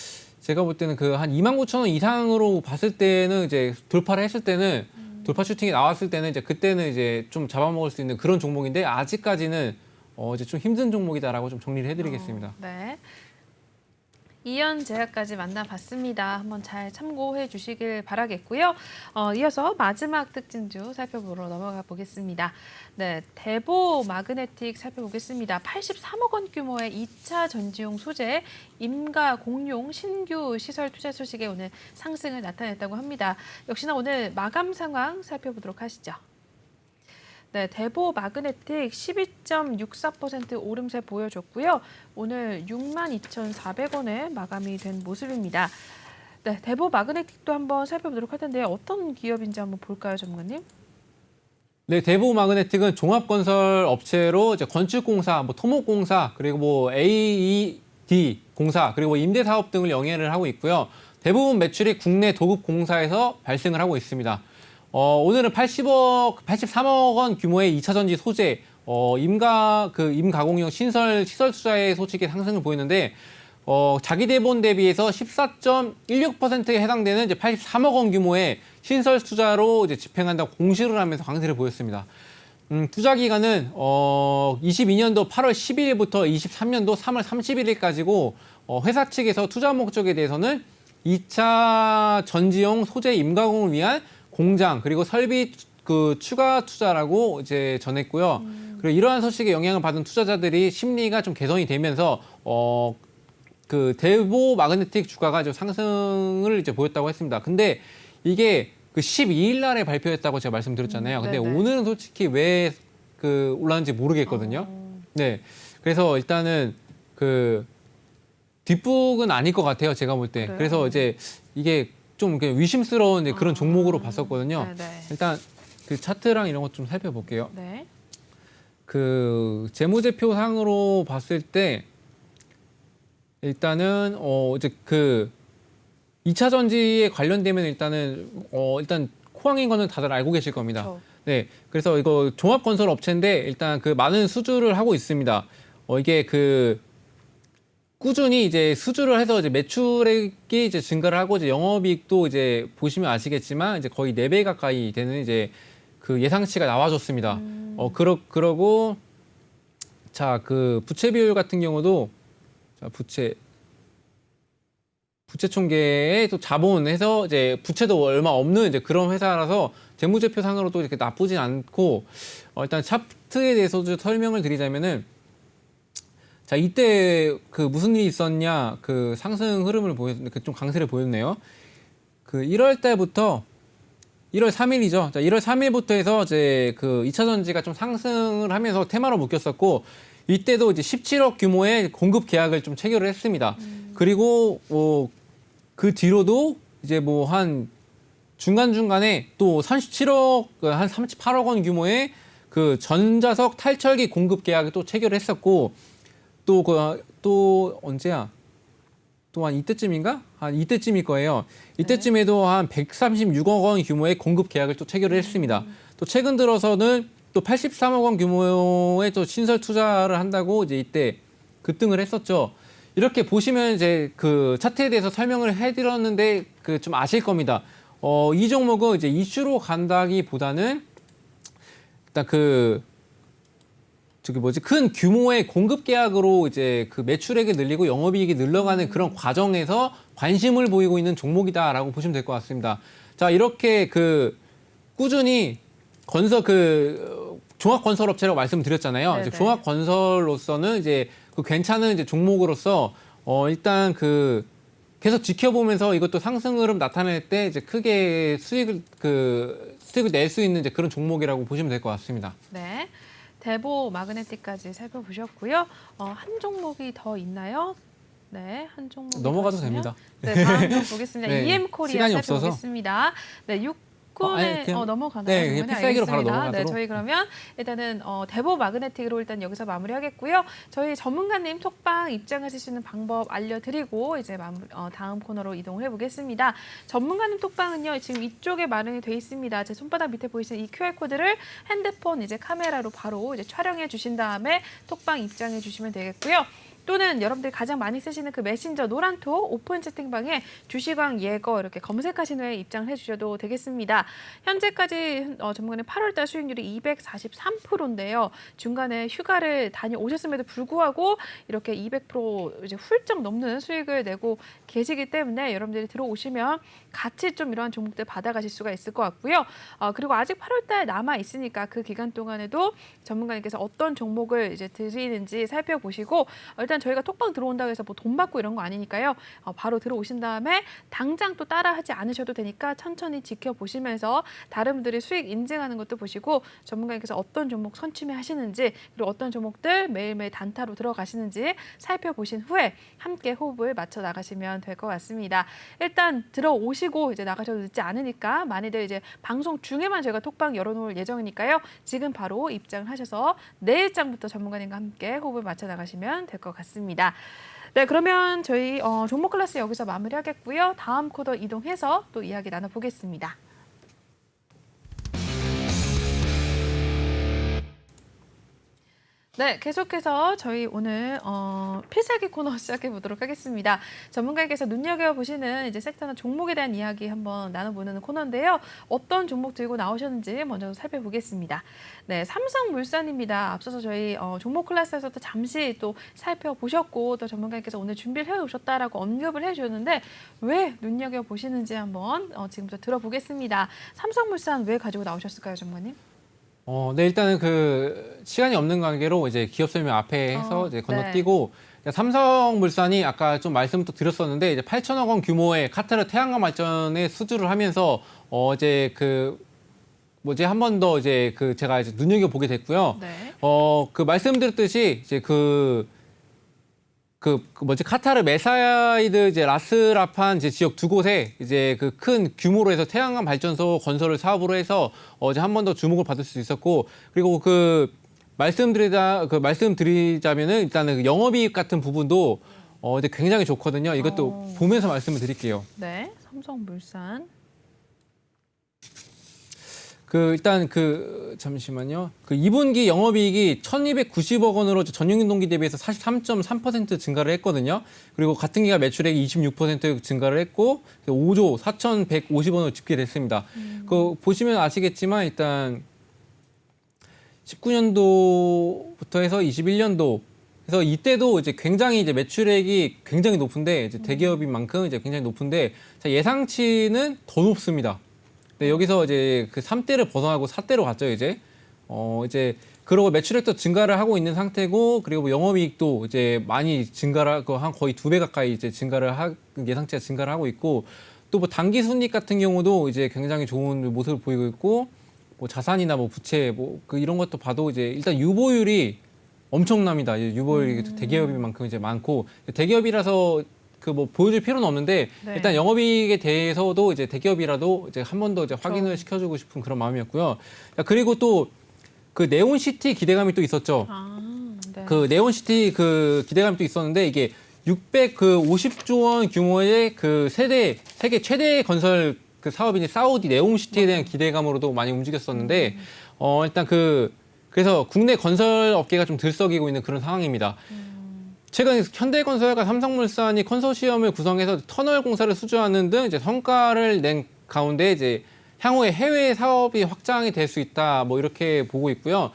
제가 볼 때는 그 한 29,000원 이상으로 봤을 때는 이제 돌파를 했을 때는 돌파 슈팅이 나왔을 때는 이제 그때는 이제 좀 잡아먹을 수 있는 그런 종목인데 아직까지는 이제 좀 힘든 종목이다라고 좀 정리를 해드리겠습니다. 네. 이연 제약까지 만나봤습니다. 한번 잘 참고해 주시길 바라겠고요. 이어서 마지막 특징주 살펴보러 넘어가 보겠습니다. 네, 대보 마그네틱 살펴보겠습니다. 83억 원 규모의 2차 전지용 소재 임가 공용 신규 시설 투자 소식에 오늘 상승을 나타냈다고 합니다. 역시나 오늘 마감 상황 살펴보도록 하시죠. 네, 대보 마그네틱 12.64% 오름세 보여줬고요. 오늘 62,400원에 마감이 된 모습입니다. 네, 대보 마그네틱도 한번 살펴보도록 할 텐데요. 어떤 기업인지 한번 볼까요, 전문가님? 네, 대보 마그네틱은 종합건설 업체로 이제 건축공사, 뭐 토목공사, 그리고 뭐 AED 공사, 그리고 임대사업 등을 영위를 하고 있고요. 대부분 매출이 국내 도급공사에서 발생을 하고 있습니다. 오늘은 83억 원 규모의 2차 전지 소재, 임가공용 시설 투자의 소식에 상승을 보이는데, 자기 대본 대비해서 14.16%에 해당되는 이제 83억 원 규모의 신설 투자로 이제 집행한다고 공시를 하면서 강세를 보였습니다. 투자 기간은 22년도 8월 12일부터 23년도 3월 31일까지고 회사 측에서 투자 목적에 대해서는 2차 전지용 소재 임가공을 위한 공장 그리고 설비 그 추가 투자라고 이제 전했고요. 그리고 이러한 소식에 영향을 받은 투자자들이 심리가 좀 개선이 되면서 그 대보 마그네틱 주가가 좀 상승을 이제 보였다고 했습니다. 근데 이게 그 12일 날에 발표했다고 제가 말씀드렸잖아요. 근데 네네. 오늘은 솔직히 왜 그 올랐는지 모르겠거든요. 네. 그래서 일단은 그 뒷북은 아닐 것 같아요. 제가 볼 때. 그래요? 그래서 이제 이게 좀 의심스러운 이제 그런 종목으로 봤었거든요. 네네. 일단 그 차트랑 이런 것 좀 살펴볼게요. 네. 그 재무제표 상으로 봤을 때 일단은 이제 그 2차 전지에 관련되면 일단은 일단 코앙인 거는 다들 알고 계실 겁니다. 그렇죠. 네. 그래서 이거 종합건설 업체인데 일단 그 많은 수주를 하고 있습니다. 이게 그 꾸준히 이제 수주를 해서 이제 매출액이 이제 증가를 하고 이제 영업이익도 이제 보시면 아시겠지만 이제 거의 4배 가까이 되는 이제 그 예상치가 나와줬습니다. 그러고 자, 그 부채 비율 같은 경우도 자, 부채 총계에 또 자본해서 이제 부채도 얼마 없는 이제 그런 회사라서 재무제표상으로도 이렇게 나쁘진 않고 일단 차트에 대해서 좀 설명을 드리자면은 자, 이때 그 무슨 일이 있었냐, 그 상승 흐름을 좀 강세를 보였네요. 그 1월 달부터 1월 3일이죠. 자, 1월 3일부터 해서 이제 그 2차 전지가 좀 상승을 하면서 테마로 묶였었고, 이때도 이제 17억 규모의 공급 계약을 좀 체결을 했습니다. 그리고 그 뒤로도 이제 뭐 한 중간중간에 또 37억, 한 38억 원 규모의 그 전자석 탈철기 공급 계약을 또 체결을 했었고, 또 언제야? 또 한 이때쯤인가? 한 이때쯤일 거예요. 이때쯤에도 한 136억 원 규모의 공급 계약을 또 체결을 했습니다. 또 최근 들어서는 또 83억 원 규모의 또 신설 투자를 한다고 이제 이때 급등을 했었죠. 이렇게 보시면 이제 그 차트에 대해서 설명을 해드렸는데 그 좀 아실 겁니다. 이 종목은 이제 이슈로 간다기보다는 일단 큰 규모의 공급 계약으로 이제 그 매출액을 늘리고 영업이익이 늘러가는 그런 과정에서 관심을 보이고 있는 종목이다라고 보시면 될 것 같습니다. 자, 이렇게 그 꾸준히 종합건설업체라고 말씀드렸잖아요. 이제 네네. 종합건설로서는 이제 그 괜찮은 이제 종목으로서 일단 그 계속 지켜보면서 이것도 상승 흐름 나타낼 때 이제 크게 수익을 낼 수 있는 이제 그런 종목이라고 보시면 될 것 같습니다. 네. 대보 마그네틱까지 살펴보셨고요. 한 종목이 더 있나요? 네, 한 종목 넘어가도 됩니다. 네, 다음 종 보겠습니다. 네, EM 코리아 시간이 없어서. 살펴보겠습니다. 네, 육군에 그냥- 넘어가나요? 네, 그냥 정말? 필살기로 바로 알겠습니다. 넘어가도록. 네, 저희 그러면 일단은 대보 마그네틱으로 일단 여기서 마무리하겠고요. 저희 전문가님 톡방 입장하실 수 있는 방법 알려드리고 이제 다음 코너로 이동을 해보겠습니다. 전문가님 톡방은요, 지금 이쪽에 마련이 돼 있습니다. 제 손바닥 밑에 보이시는 이 QR 코드를 핸드폰 이제 카메라로 바로 이제 촬영해 주신 다음에 톡방 입장해 주시면 되겠고요. 또는 여러분들이 가장 많이 쓰시는 그 메신저 노란톡 오픈 채팅방에 주시광 예거 이렇게 검색하신 후에 입장을 해주셔도 되겠습니다. 현재까지 전문가님 8월달 수익률이 243%인데요. 중간에 휴가를 다녀오셨음에도 불구하고 이렇게 200% 이제 훌쩍 넘는 수익을 내고 계시기 때문에 여러분들이 들어오시면 같이 좀 이러한 종목들 받아가실 수가 있을 것 같고요. 그리고 아직 8월달 남아 있으니까 그 기간 동안에도 전문가님께서 어떤 종목을 이제 드리는지 살펴보시고 일단 저희가 톡방 들어온다고 해서 뭐 돈 받고 이런 거 아니니까요. 바로 들어오신 다음에 당장 또 따라하지 않으셔도 되니까 천천히 지켜보시면서 다른 분들이 수익 인증하는 것도 보시고 전문가님께서 어떤 종목 선취매 하시는지 그리고 어떤 종목들 매일매일 단타로 들어가시는지 살펴보신 후에 함께 호흡을 맞춰 나가시면 될 것 같습니다. 일단 들어오시고 이제 나가셔도 늦지 않으니까 많이들 이제 방송 중에만 저희가 톡방 열어놓을 예정이니까요. 지금 바로 입장을 하셔서 내일장부터 전문가님과 함께 호흡을 맞춰 나가시면 될 것 같습니다. 네, 그러면 저희 종목 클래스 여기서 마무리하겠고요. 다음 코너 이동해서 또 이야기 나눠보겠습니다. 네, 계속해서 저희 오늘 필살기 코너 시작해 보도록 하겠습니다. 전문가님께서 눈여겨보시는 이제 섹터나 종목에 대한 이야기 한번 나눠보는 코너인데요. 어떤 종목 들고 나오셨는지 먼저 살펴보겠습니다. 네, 삼성물산입니다. 앞서서 저희 종목 클래스에서도 잠시 또 살펴보셨고 또 전문가님께서 오늘 준비를 해오셨다라고 언급을 해주셨는데 왜 눈여겨보시는지 한번 지금부터 들어보겠습니다. 삼성물산 왜 가지고 나오셨을까요, 전문가님? 네, 일단은 그 시간이 없는 관계로 이제 기업 설명 앞에 해서 이제 건너뛰고 삼성물산이 아까 좀 말씀을 또 드렸었는데 이제 8천억 원 규모의 카타르 태양광 발전에 수주를 하면서 이제 한 번 더 이제 제가 이제 눈여겨 보게 됐고요. 네. 그 말씀드렸듯이 이제 카타르 메사이드 이제 라스라판 이제 지역 두 곳에 이제 그 큰 규모로 해서 태양광 발전소 건설을 사업으로 해서 이제 한 번 더 주목을 받을 수 있었고 그리고 말씀드리자면은 일단은 그 영업이익 같은 부분도 이제 굉장히 좋거든요. 이것도 보면서 말씀을 드릴게요. 네, 삼성물산. 잠시만요. 2분기 영업이익이 1,290억 원으로 전년 동기 대비해서 43.3% 증가를 했거든요. 그리고 같은 기간 매출액이 26% 증가를 했고 5조 4,150원으로 집계됐습니다. 보시면 아시겠지만 일단 19년도부터 해서 21년도 그래서 이때도 이제 굉장히 이제 매출액이 굉장히 높은데 이제 대기업인 만큼 이제 굉장히 높은데 예상치는 더 높습니다. 네, 여기서 이제 그 3대를 벗어나고 4대로 갔죠, 이제. 그러고 매출액도 증가를 하고 있는 상태고, 그리고 영업이익도 이제 많이 한 거의 2배 가까이 이제 예상치가 증가를 하고 있고, 또 뭐 단기 순이익 같은 경우도 이제 굉장히 좋은 모습을 보이고 있고, 뭐 자산이나 뭐 부채, 이런 것도 봐도 이제 일단 유보율이 엄청납니다. 유보율이 대기업인 만큼 이제 많고, 대기업이라서 보여줄 필요는 없는데 네. 일단 영업이익에 대해서도 이제 대기업이라도 이제 한 번 더 이제 확인을 시켜주고 싶은 그런 마음이었고요. 그리고 또 그 네온시티 기대감이 또 있었죠. 네. 그 네온시티 기대감이 또 있었는데 이게 650조 원 규모의 세계 최대 건설 사업인 사우디 네온시티에 대한 기대감으로도 많이 움직였었는데 일단 그래서 국내 건설 업계가 좀 들썩이고 있는 그런 상황입니다. 최근 현대건설과 삼성물산이 컨소시엄을 구성해서 터널 공사를 수주하는 등 이제 성과를 낸 가운데 이제 향후에 해외 사업이 확장이 될 수 있다 뭐 이렇게 보고 있고요.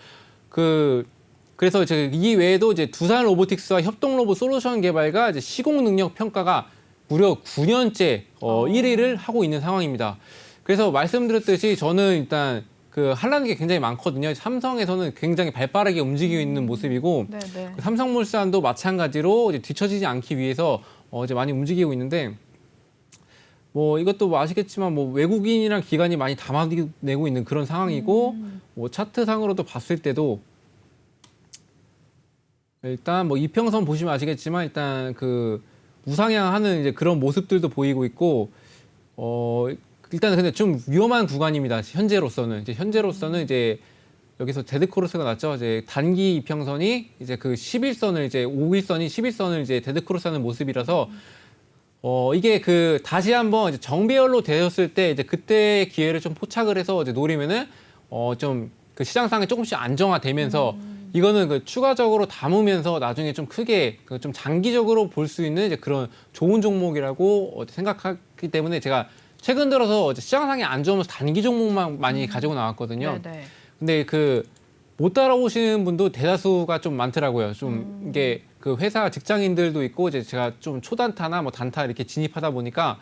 그래서 이제 이 외에도 이제 두산 로보틱스와 협동 로봇 솔루션 개발과 이제 시공 능력 평가가 무려 9년째 1위를 하고 있는 상황입니다. 그래서 말씀드렸듯이 저는 일단 그 하려는 게 굉장히 많거든요. 삼성에서는 굉장히 발빠르게 움직이고 있는 모습이고 네네. 그 삼성물산도 마찬가지로 이제 뒤처지지 않기 위해서 이제 많이 움직이고 있는데 뭐 이것도 뭐 아시겠지만 뭐 외국인이랑 기관이 많이 담아내고 있는 그런 상황이고 뭐 차트상으로도 봤을 때도 일단 뭐 이평선 보시면 아시겠지만 일단 그 우상향하는 이제 그런 모습들도 보이고 있고 일단은 근데 좀 위험한 구간입니다. 현재로서는 이제 여기서 데드크로스가 났죠. 이제 단기 이평선이 이제 그 11선을 이제 5일선이 11선을 이제 데드크로스하는 모습이라서 이게 그 다시 한번 이제 정배열로 되었을 때 이제 그때의 기회를 좀 포착을 해서 이제 노리면은 좀 그 시장상에 조금씩 안정화되면서 이거는 그 추가적으로 담으면서 나중에 좀 크게 그 좀 장기적으로 볼 수 있는 이제 그런 좋은 종목이라고 생각하기 때문에 제가 최근 들어서 시장상에 안 좋으면서 단기 종목만 많이 가지고 나왔거든요. 네네. 근데 그 못 따라오시는 분도 대다수가 좀 많더라고요. 좀 이게 그 회사 직장인들도 있고 이제 제가 좀 초단타나 뭐 단타 이렇게 진입하다 보니까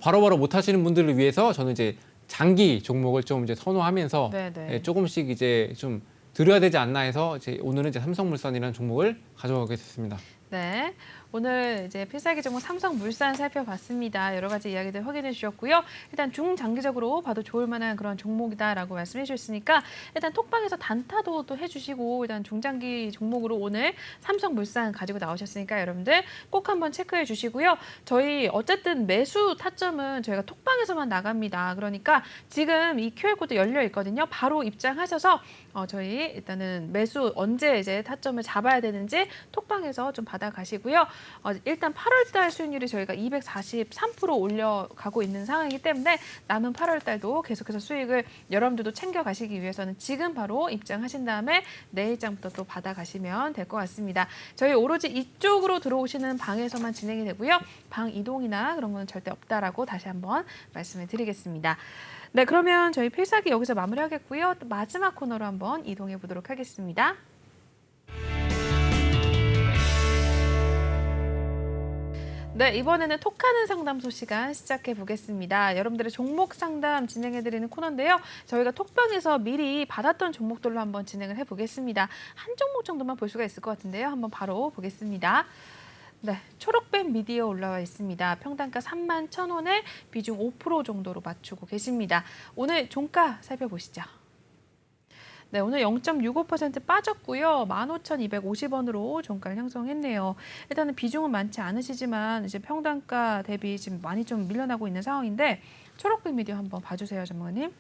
바로바로 못 하시는 분들을 위해서 저는 이제 장기 종목을 좀 이제 선호하면서 네네. 조금씩 이제 좀 드려야 되지 않나 해서 이제 오늘은 이제 삼성물산이라는 종목을 가져가게 됐습니다. 네. 오늘 이제 필살기 종목 삼성물산 살펴봤습니다. 여러 가지 이야기들 확인해 주셨고요. 일단 중장기적으로 봐도 좋을 만한 그런 종목이다라고 말씀해 주셨으니까 일단 톡방에서 단타도 또 해주시고 일단 중장기 종목으로 오늘 삼성물산 가지고 나오셨으니까 여러분들 꼭 한번 체크해 주시고요. 저희 어쨌든 매수 타점은 저희가 톡방에서만 나갑니다. 그러니까 지금 이 QR코드 열려 있거든요. 바로 입장하셔서 저희 일단은 매수 언제 이제 타점을 잡아야 되는지 톡방에서 좀 받아가시고요. 일단 8월달 수익률이 저희가 243% 올려가고 있는 상황이기 때문에 남은 8월달도 계속해서 수익을 여러분들도 챙겨가시기 위해서는 지금 바로 입장하신 다음에 내일장부터 또 받아가시면 될 것 같습니다. 저희 오로지 이쪽으로 들어오시는 방에서만 진행이 되고요. 방 이동이나 그런 거는 절대 없다라고 다시 한번 말씀을 드리겠습니다. 네, 그러면 저희 필살기 여기서 마무리하겠고요. 또 마지막 코너로 한번 이동해 보도록 하겠습니다. 네, 이번에는 톡하는 상담소 시간 시작해 보겠습니다. 여러분들의 종목 상담 진행해드리는 코너인데요. 저희가 톡방에서 미리 받았던 종목들로 한번 진행을 해보겠습니다. 한 종목 정도만 볼 수가 있을 것 같은데요. 한번 바로 보겠습니다. 네, 초록뱀 미디어 올라와 있습니다. 평단가 31,000원에 비중 5% 정도로 맞추고 계십니다. 오늘 종가 살펴보시죠. 네, 오늘 0.65% 빠졌고요. 15,250원으로 종가를 형성했네요. 일단은 비중은 많지 않으시지만 이제 평단가 대비 지금 많이 좀 밀려나고 있는 상황인데 초록뱀 미디어 한번 봐주세요, 전문가님.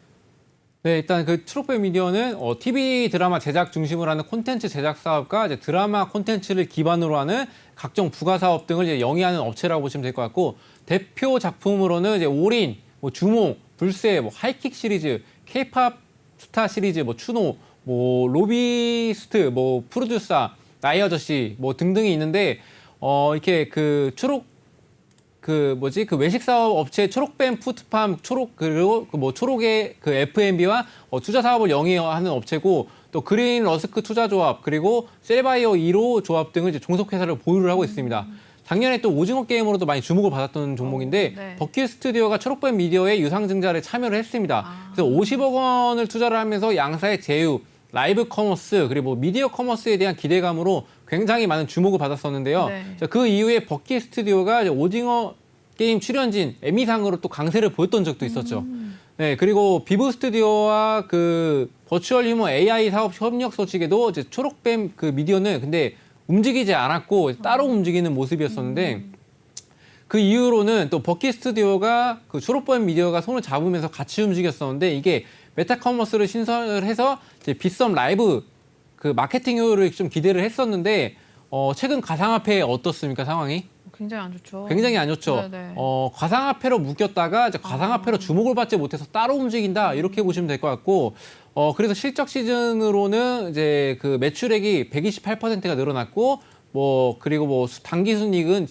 네, 일단 그 트롯배 미디어는 TV 드라마 제작 중심으로 하는 콘텐츠 제작 사업과 이제 드라마 콘텐츠를 기반으로 하는 각종 부가 사업 등을 이제 영위하는 업체라고 보시면 될 것 같고 대표 작품으로는 이제 올인, 뭐 주몽, 불새, 뭐 하이킥 시리즈, K-팝 스타 시리즈, 뭐 추노, 뭐 로비스트, 뭐 프로듀서, 나이 아저씨, 뭐 등등이 있는데 이렇게 그 그 외식 사업 업체 초록뱀 푸드팜 그리고 뭐 초록의 그 F&B와 투자 사업을 영위하는 업체고 또 그린 러스크 투자조합 그리고 셀바이어 1호 조합 등을 이제 종속회사를 보유를 하고 있습니다. 작년에 또 오징어 게임으로도 많이 주목을 받았던 종목인데 네. 버킷 스튜디오가 초록뱀 미디어의 유상증자를 참여를 했습니다. 그래서 50억 원을 투자를 하면서 양사의 제휴, 라이브 커머스 그리고 미디어 커머스에 대한 기대감으로 굉장히 많은 주목을 받았었는데요. 네. 그 이후에 버킷 스튜디오가 이제 오징어 게임 출연진 에미상으로 또 강세를 보였던 적도 있었죠. 네, 그리고 비브 스튜디오와 그 버추얼 휴머 AI 사업 협력 소식에도 이제 초록뱀 그 미디어는 근데 움직이지 않았고 따로 움직이는 모습이었었는데 그 이후로는 또 버킷 스튜디오가 그 초록뱀 미디어가 손을 잡으면서 같이 움직였었는데 이게 메타커머스를 신설을 해서 이제 빗썸 라이브 그 마케팅 효율을 좀 기대를 했었는데 최근 가상화폐 어떻습니까 상황이? 굉장히 안 좋죠. 굉장히 안 좋죠. 네네. 가상화폐로 묶였다가 이제 가상화폐로 주목을 받지 못해서 따로 움직인다 이렇게 보시면 될 것 같고 그래서 실적 시즌으로는 이제 그 매출액이 128%가 늘어났고 뭐 그리고 뭐 당기순이익은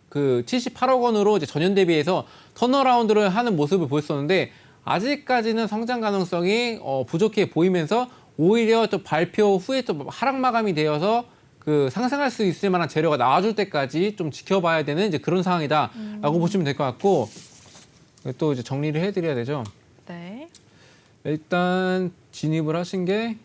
그 78억 원으로 이제 전년 대비해서 턴어라운드를 하는 모습을 보였었는데 아직까지는 성장 가능성이 부족해 보이면서 오히려 또 발표 후에 또 하락 마감이 되어서 그 상승할 수 있을 만한 재료가 나와줄 때까지 좀 지켜봐야 되는 이제 그런 상황이다라고 보시면 될 것 같고 또 이제 정리를 해드려야 되죠. 일단 진입을 하신 게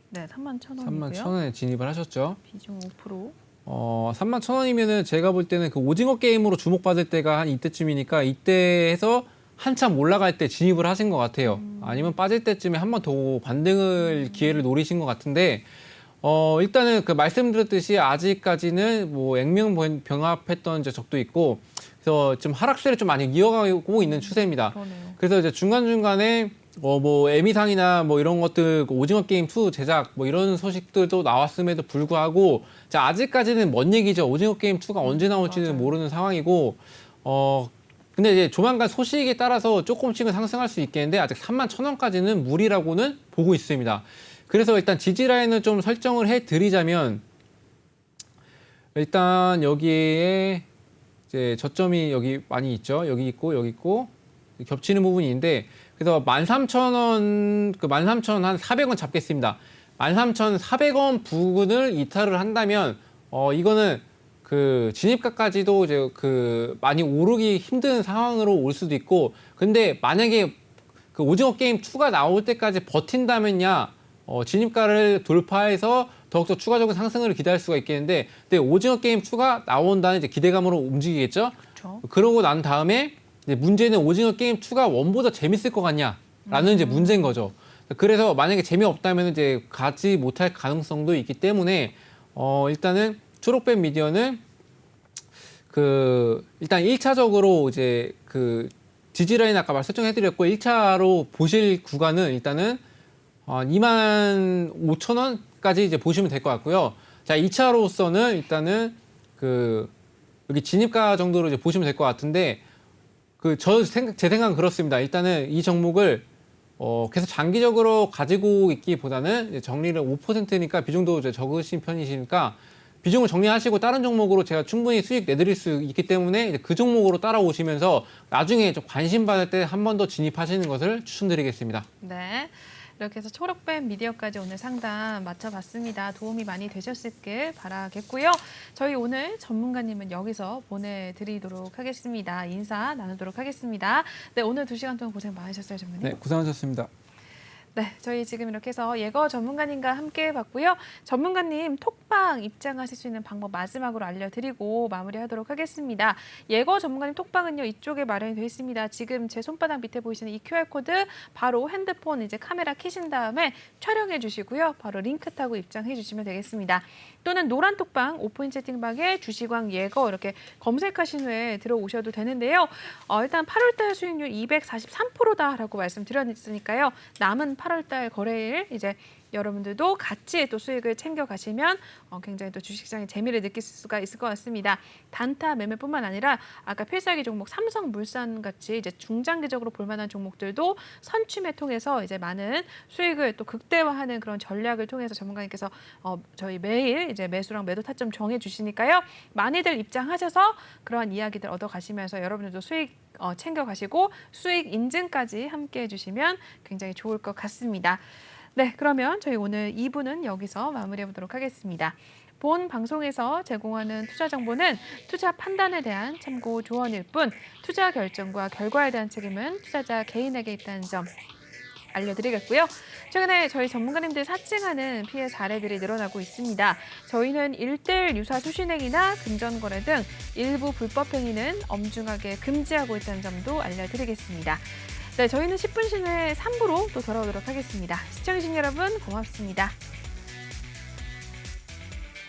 네, 31,000원이고요. 31,000원에 진입을 하셨죠. 비중 5%. 31,000원이면은 제가 볼 때는 그 오징어 게임으로 주목받을 때가 한 이때쯤이니까 이때 해서 한참 올라갈 때 진입을 하신 것 같아요. 아니면 빠질 때쯤에 한 번 더 반등을 기회를 노리신 것 같은데 일단은 그 말씀드렸듯이 아직까지는 뭐 액면병합했던 이제 적도 있고 그래서 지금 하락세를 좀 많이 이어가고 있는 추세입니다. 그러네요. 그래서 이제 중간중간에 뭐 에미상이나 뭐 이런 것들 오징어 게임 2 제작 뭐 이런 소식들도 나왔음에도 불구하고 자, 아직까지는 먼 얘기죠. 오징어 게임 2가 언제 나올지는 맞아요. 모르는 상황이고 근데 이제 조만간 소식에 따라서 조금씩은 상승할 수 있겠는데 아직 31,000원까지는 무리라고는 보고 있습니다. 그래서 일단 지지 라인을 좀 설정을 해 드리자면 일단 여기에 이제 저점이 여기 많이 있죠. 여기 있고 여기 있고 겹치는 부분인데 그래서 13,000원 그 13,400원 잡겠습니다. 13,400원 부근을 이탈을 한다면 이거는 그 진입가까지도 이제 그 많이 오르기 힘든 상황으로 올 수도 있고 근데 만약에 그 오징어 게임 2가 나올 때까지 버틴다면야 진입가를 돌파해서 더욱더 추가적인 상승을 기대할 수가 있겠는데 근데 오징어 게임 2가 나온다는 이제 기대감으로 움직이겠죠. 그렇죠. 그러고 난 다음에 이제 문제는 오징어 게임 2가 원보다 재밌을 것 같냐라는 이제 문제인 거죠. 그래서 만약에 재미없다면 이제 가지 못할 가능성도 있기 때문에 일단은 초록뱀 미디어는 그 일단 1차적으로 이제 그 지지라인 아까 설정해드렸고 1차로 보실 구간은 일단은 25,000원까지 이제 보시면 될 것 같고요. 자, 2차로서는 일단은 그 여기 진입가 정도로 이제 보시면 될 것 같은데 제 생각은 그렇습니다. 일단은 이 종목을 계속 장기적으로 가지고 있기보다는 이제 정리를 5%니까 비중도 이제 적으신 편이시니까 비중을 정리하시고 다른 종목으로 제가 충분히 수익 내드릴 수 있기 때문에 이제 그 종목으로 따라오시면서 나중에 좀 관심 받을 때 한 번 더 진입하시는 것을 추천드리겠습니다. 네. 이렇게 해서 초록뱀 미디어까지 오늘 상담 마쳐봤습니다. 도움이 많이 되셨길 바라겠고요. 저희 오늘 전문가님은 여기서 보내드리도록 하겠습니다. 인사 나누도록 하겠습니다. 네, 오늘 2시간 동안 고생 많으셨어요, 전문가님. 네, 고생하셨습니다. 네, 저희 지금 이렇게 해서 예거 전문가님과 함께 봤고요. 전문가님 톡방 입장하실 수 있는 방법 마지막으로 알려드리고 마무리하도록 하겠습니다. 예거 전문가님 톡방은요, 이쪽에 마련이 되어 있습니다. 지금 제 손바닥 밑에 보이시는 이 QR코드 바로 핸드폰 이제 카메라 켜신 다음에 촬영해 주시고요. 바로 링크 타고 입장해 주시면 되겠습니다. 또는 노란 톡방 오픈 채팅방에 주시광 예거 이렇게 검색하신 후에 들어오셔도 되는데요. 일단 8월달 수익률 243%다라고 말씀드렸으니까요. 남은 8월달 거래일 이제 여러분들도 같이 또 수익을 챙겨 가시면 굉장히 또 주식시장의 재미를 느낄 수가 있을 것 같습니다. 단타 매매뿐만 아니라 아까 필살기 종목 삼성물산 같이 이제 중장기적으로 볼만한 종목들도 선취매 통해서 이제 많은 수익을 또 극대화하는 그런 전략을 통해서 전문가님께서 저희 매일 이제 매수랑 매도 타점 정해 주시니까요. 많이들 입장하셔서 그러한 이야기들 얻어 가시면서 여러분들도 수익 챙겨 가시고 수익 인증까지 함께 해주시면 굉장히 좋을 것 같습니다. 네, 그러면 저희 오늘 2부는 여기서 마무리해 보도록 하겠습니다. 본 방송에서 제공하는 투자 정보는 투자 판단에 대한 참고 조언일 뿐 투자 결정과 결과에 대한 책임은 투자자 개인에게 있다는 점 알려드리겠고요. 최근에 저희 전문가님들 사칭하는 피해 사례들이 늘어나고 있습니다. 저희는 1:1 유사 수신행위나 금전거래 등 일부 불법 행위는 엄중하게 금지하고 있다는 점도 알려드리겠습니다. 네, 저희는 10분 시내 3부로 또 돌아오도록 하겠습니다. 시청해주신 여러분 고맙습니다.